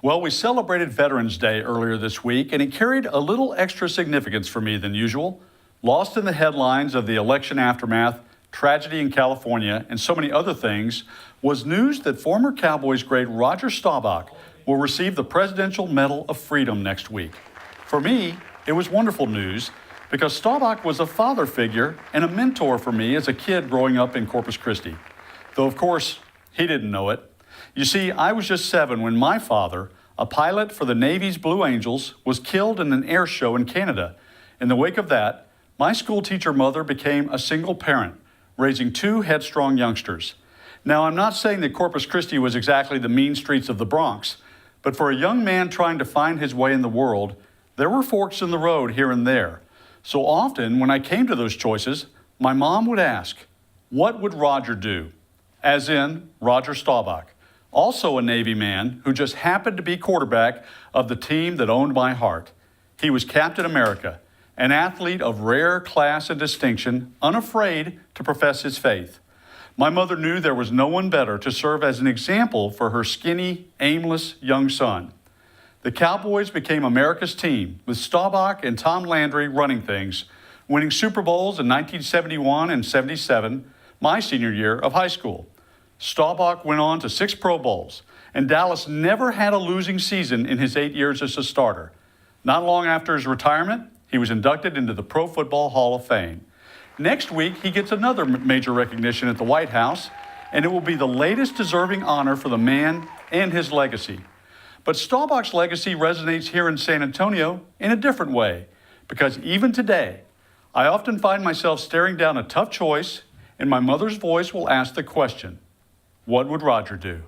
Well, we celebrated Veterans Day earlier this week, and it carried a little extra significance for me than usual. Lost in the headlines of the election aftermath, tragedy in California, and so many other things was news that former Cowboys great Roger Staubach will receive the Presidential Medal of Freedom next week. For me, it was wonderful news because Staubach was a father figure and a mentor for me as a kid growing up in Corpus Christi. Though, of course, he didn't know it. You see, I was just 7 when my father, a pilot for the Navy's Blue Angels, was killed in an air show in Canada. In the wake of that, my school teacher mother became a single parent, raising 2 headstrong youngsters. Now, I'm not saying that Corpus Christi was exactly the mean streets of the Bronx, but for a young man trying to find his way in the world, there were forks in the road here and there. So often, when I came to those choices, my mom would ask, what would Roger do? As in, Roger Staubach, also a Navy man who just happened to be quarterback of the team that owned my heart. He was Captain America, an athlete of rare class and distinction, unafraid to profess his faith. My mother knew there was no one better to serve as an example for her skinny, aimless young son. The Cowboys became America's team, with Staubach and Tom Landry running things, winning Super Bowls in 1971 and 77, my senior year of high school. Staubach went on to 6 Pro Bowls, and Dallas never had a losing season in his 8 years as a starter. Not long after his retirement, he was inducted into the Pro Football Hall of Fame. Next week, he gets another major recognition at the White House, and it will be the latest deserving honor for the man and his legacy. But Staubach's legacy resonates here in San Antonio in a different way, because even today, I often find myself staring down a tough choice, and my mother's voice will ask the question, what would Roger do?